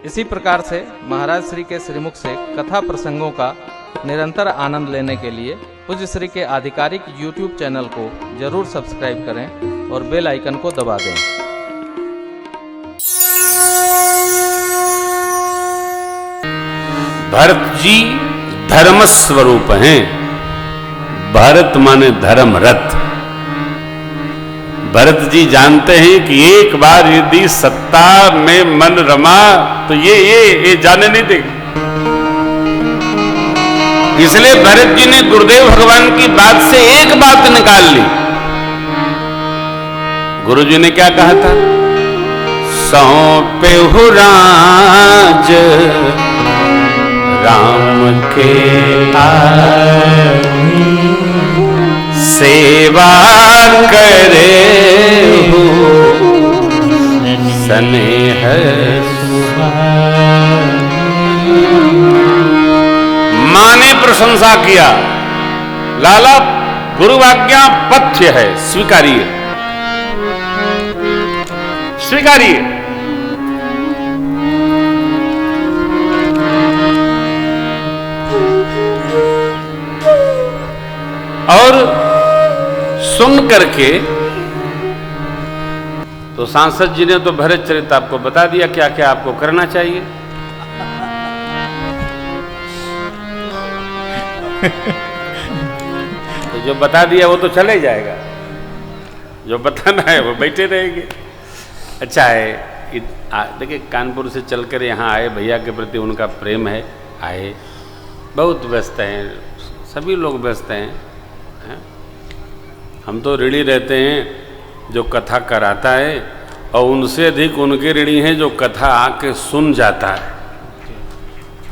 इसी प्रकार से महाराज श्री के श्रीमुख से कथा प्रसंगों का निरंतर आनंद लेने के लिए पूज्य श्री के आधिकारिक YouTube चैनल को जरूर सब्सक्राइब करें और बेल आइकन को दबा दें। भरत जी धर्म स्वरूप हैं। भरत माने धर्म रथ। भरत जी जानते हैं कि एक बार यदि सत्ता में मन रमा तो ये जाने नहीं देगा। इसलिए भरत जी ने गुरुदेव भगवान की बात से एक बात निकाल ली। गुरु जी ने क्या कहा था? सौंपे हो राज राम के सेवा करे हो स्नेह मां ने प्रशंसा किया। लाला गुरुवाज्ञा पथ्य है, स्वीकारिए स्वीकारिए। और सुन करके तो सांसद जी ने तो भरत चरित्र आपको बता दिया क्या क्या आपको करना चाहिए। तो जो बता दिया वो तो चले जाएगा, जो बताना है वो बैठे रहेंगे। अच्छा है, देखिए कानपुर से चलकर यहाँ आए, भैया के प्रति उनका प्रेम है, आए। बहुत व्यस्त हैं, सभी लोग व्यस्त हैं। हम तो ऋणी रहते हैं जो कथा कराता है, और उनसे अधिक उनके ऋणी हैं जो कथा आके सुन जाता है।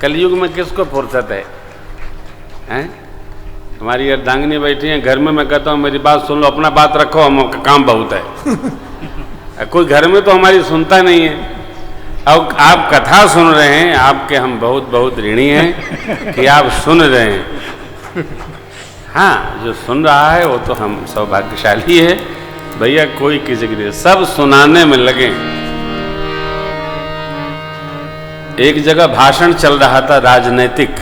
कलयुग में किसको फुर्सत है? हमारी अर्धांगिनी बैठी हैं घर में, मैं कहता हूँ मेरी बात सुन लो, अपना बात रखो, हम काम बहुत है। कोई घर में तो हमारी सुनता नहीं है। अब आप कथा सुन रहे हैं, आपके हम बहुत बहुत ऋणी हैं कि आप सुन रहे हैं। हाँ, जो सुन रहा है वो तो हम सौभाग्यशाली है। भैया कोई किसी के लिए, सब सुनाने में लगे। एक जगह भाषण चल रहा था राजनैतिक,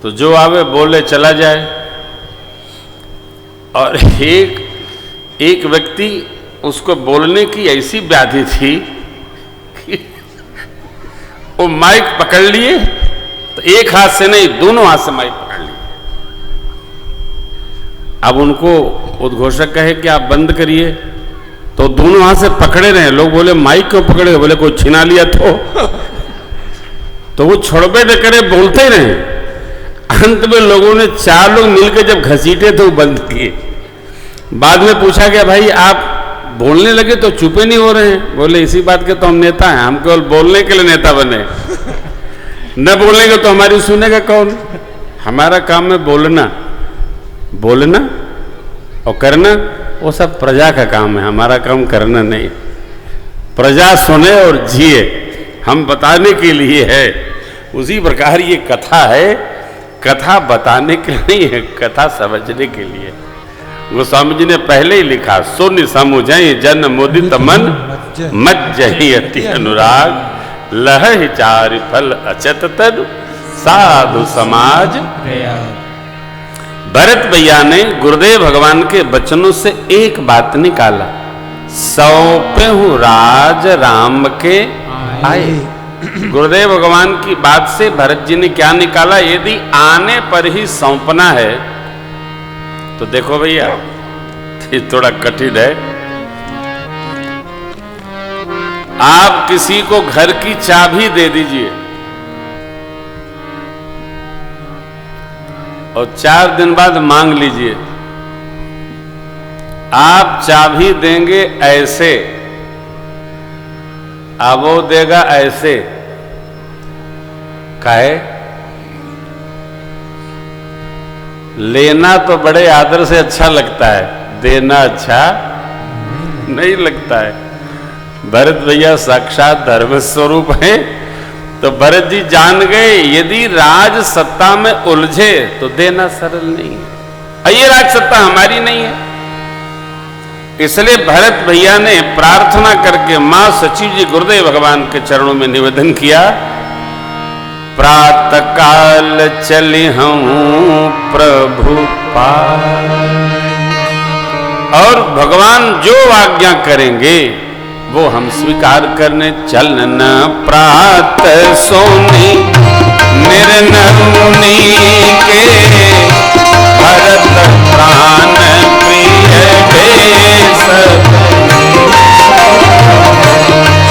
तो जो आवे बोले चला जाए। और एक व्यक्ति, उसको बोलने की ऐसी व्याधि थी कि वो माइक पकड़ लिए, तो एक हाथ से नहीं दोनों हाथ से माइक पकड़ लिए। अब उनको उद्घोषक कहे कि आप बंद करिए, तो दोनों हाथ से पकड़े रहे। लोग बोले माइक क्यों पकड़े? बोले कोई छिना लिया तो वो छोड़बे न करे, बोलते रहे। अंत में लोगों ने 4 लोग मिलकर जब घसीटे तो बंद किए। बाद में पूछा गया भाई आप बोलने लगे तो चुपे नहीं हो रहे हैं? बोले इसी बात के तो हम नेता हैं, हम केवल बोलने के लिए नेता बने, न बोलेंगे तो हमारी सुनेगा कौन? हमारा काम है बोलना, बोलना और करना वो सब प्रजा का काम है, हमारा काम करना नहीं। प्रजा सुने और जिए, हम बताने के लिए है। उसी प्रकार ये कथा है, कथा बताने के लिए नहीं है, कथा समझने के लिए। गोस्वामी जी ने पहले ही लिखा, सुन समुझई जन मुदित मन मज्जहि अति अनुराग लह चारि फल अचत तद साधु समाज। भरत भैया ने गुरुदेव भगवान के वचनों से एक बात निकाला, सौंपहु राज राम के आए। गुरुदेव भगवान की बात से भरत जी ने क्या निकाला? यदि आने पर ही सौंपना है तो देखो भैया ये थोड़ा कठिन है। आप किसी को घर की चाबी दे दीजिए और 4 दिन बाद मांग लीजिए। आप चाबी देंगे ऐसे, अब वो देगा ऐसे। काहे? लेना तो बड़े आदर से अच्छा लगता है, देना अच्छा नहीं लगता है। भरत भैया साक्षात धर्म स्वरूप है, तो भरत जी जान गए यदि राज सत्ता में उलझे तो देना सरल नहीं है। ये राज सत्ता हमारी नहीं है, इसलिए भरत भैया ने प्रार्थना करके मां सचिव जी गुरुदेव भगवान के चरणों में निवेदन किया, प्रातः काल चली हूं प्रभु पार। और भगवान जो आज्ञा करेंगे वो हम स्वीकार करने चलना। प्रात सोनी निर्नर मुनि के भरत प्राण प्रिय भेष,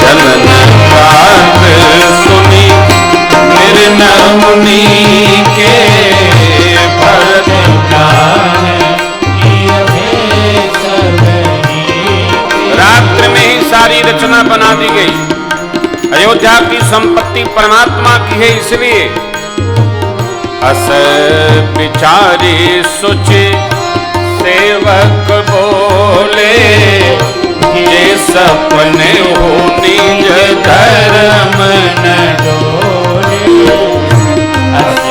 चलन प्रात सुनी निर्नर मुनि के भरत प्राण प्रिय भेष। रात्रि में ही सारी रचना बना दी गई। अयोध्या की संपत्ति परमात्मा की है, इसलिए अस विचारी सोचे सेवक बोले, ये सपने हो निज धर्म न डोले। अस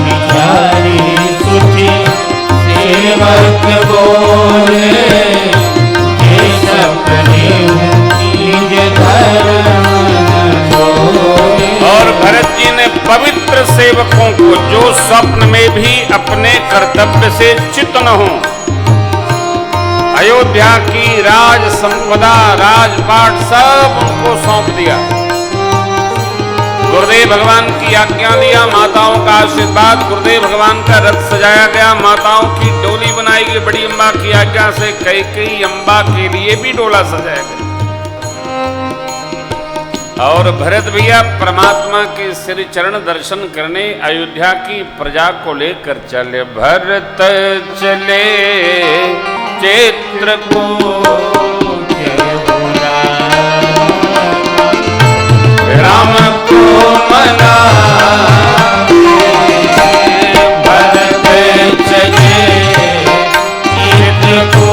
विचारी सोचे सेवक बोले, ये सपने हो निज धर्म। और भरत जी ने पवित्र सेवकों को जो स्वप्न में भी अपने कर्तव्य से च्युत न हो, अयोध्या की राज संपदा राजपाट सब उनको सौंप दिया। गुरुदेव भगवान की आज्ञा दिया, माताओं का आशीर्वाद, गुरुदेव भगवान का रथ सजाया गया, माताओं की डोली बनाई गई। बड़ी अम्बा की आज्ञा से कैकेयी अम्बा के लिए भी डोला सजाया गया। और भरत भैया परमात्मा के श्री चरण दर्शन करने अयोध्या की प्रजा को लेकर चले। भरत चले चैत्र को राम को मना, भरत चले चैत्र को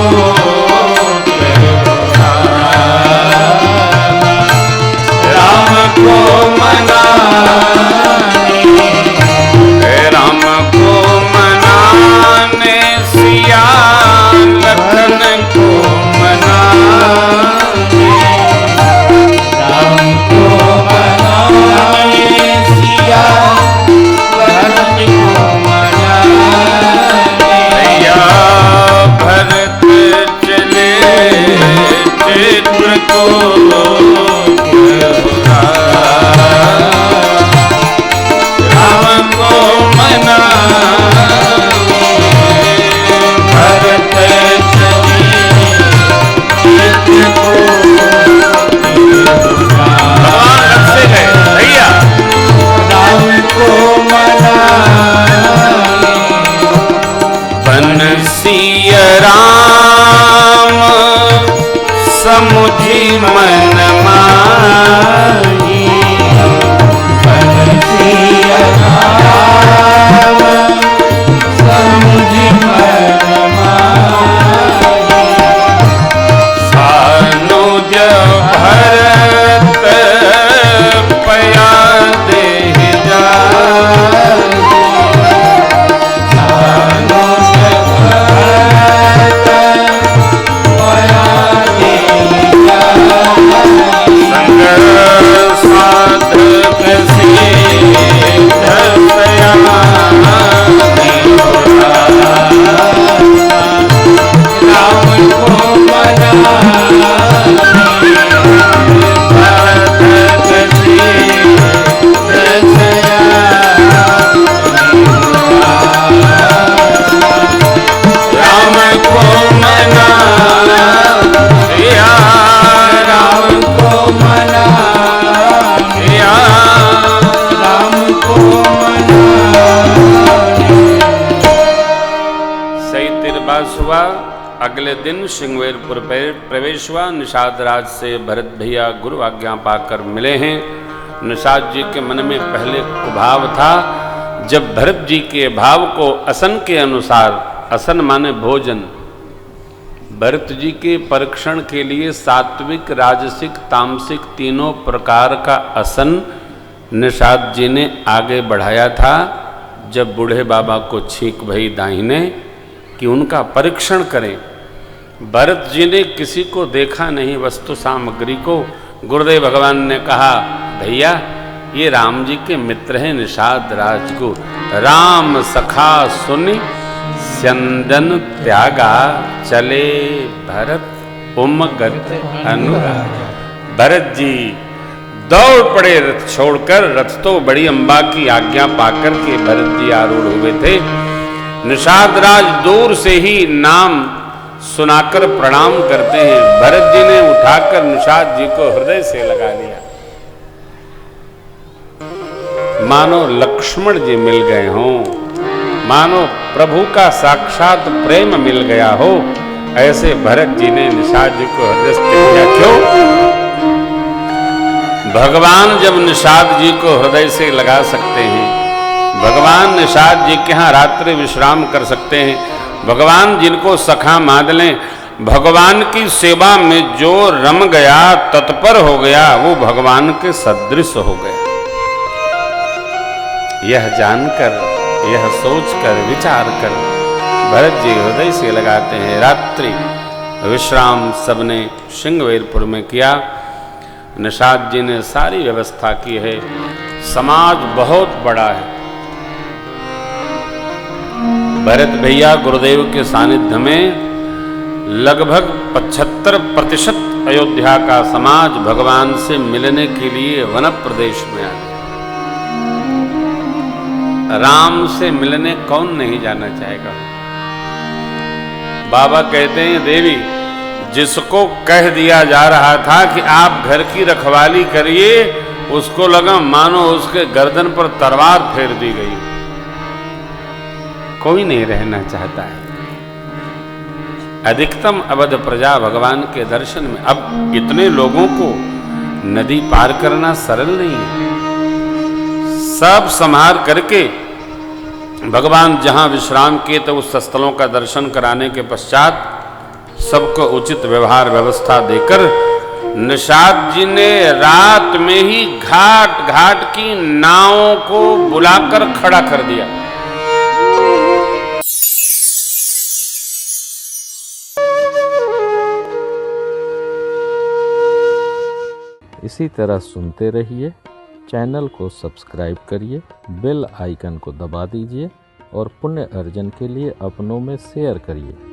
को राम को मनाने, सिया लखन को मनाने, राम को मनाने, सिया लखन को मनाने। भैया भरत चले चैत्र को राम समुझी मन माही, बनसिया राम समुझी मन माही। सानुज भरत पया देह जाहि, अगले दिन श्रृंगवेरपुर प्रवेश हुआ। निषाद राज से भरत भैया गुरु आज्ञा पाकर मिले हैं। निषाद जी के मन में पहले कुभाव था, जब भरत जी के भाव को असन के अनुसार, असन माने भोजन, भरत जी के परीक्षण के लिए सात्विक राजसिक तामसिक तीनों प्रकार का असन निषाद जी ने आगे बढ़ाया था। जब बूढ़े बाबा को छींक भई दाहिने कि उनका परीक्षण करें, भरत जी ने किसी को देखा नहीं वस्तु सामग्री को। गुरुदेव भगवान ने कहा, भैया ये राम जी के मित्र हैं निषाद राजगुरु। राम सखा सुनि स्यंदन त्यागा, चले भरत उमगत अनुराग। भरत जी दौड़ पड़े रथ छोड़कर। रथ तो बड़ी अम्बा की आज्ञा पाकर के भरत जी आरूढ़ हुए थे। निषाद राज दूर से ही नाम सुनाकर प्रणाम करते हैं। भरत जी ने उठाकर निषाद जी को हृदय से लगा लिया, मानो लक्ष्मण जी मिल गए हों, मानो प्रभु का साक्षात प्रेम मिल गया हो। ऐसे भरत जी ने निषाद जी को हृदय से किया। क्यों? भगवान जब निषाद जी को हृदय से लगा सकते हैं, भगवान निषाद जी के यहाँ रात्रि विश्राम कर सकते हैं, भगवान जिनको सखा मान लें, भगवान की सेवा में जो रम गया, तत्पर हो गया, वो भगवान के सदृश हो गया। यह जानकर, यह सोचकर, विचार कर भरत जी हृदय से लगाते हैं। रात्रि विश्राम सबने सिंहवेरपुर में किया। निषाद जी ने सारी व्यवस्था की है। समाज बहुत बड़ा है। भरत भैया गुरुदेव के सानिध्य में लगभग 75% अयोध्या का समाज भगवान से मिलने के लिए वन प्रदेश में आ गया। राम से मिलने कौन नहीं जाना चाहेगा? बाबा कहते हैं, देवी जिसको कह दिया जा रहा था कि आप घर की रखवाली करिए, उसको लगा मानो उसके गर्दन पर तलवार फेर दी गई। कोई नहीं रहना चाहता है। अधिकतम अवध प्रजा भगवान के दर्शन में। अब इतने लोगों को नदी पार करना सरल नहीं है। सब संहार करके भगवान जहां विश्राम किए तो उस स्थलों का दर्शन कराने के पश्चात सबको उचित व्यवहार व्यवस्था देकर निषाद जी ने रात में ही घाट घाट की नावों को बुलाकर खड़ा कर दिया। इसी तरह सुनते रहिए। चैनल को सब्सक्राइब करिए, बेल आइकन को दबा दीजिए और पुण्य अर्जन के लिए अपनों में शेयर करिए।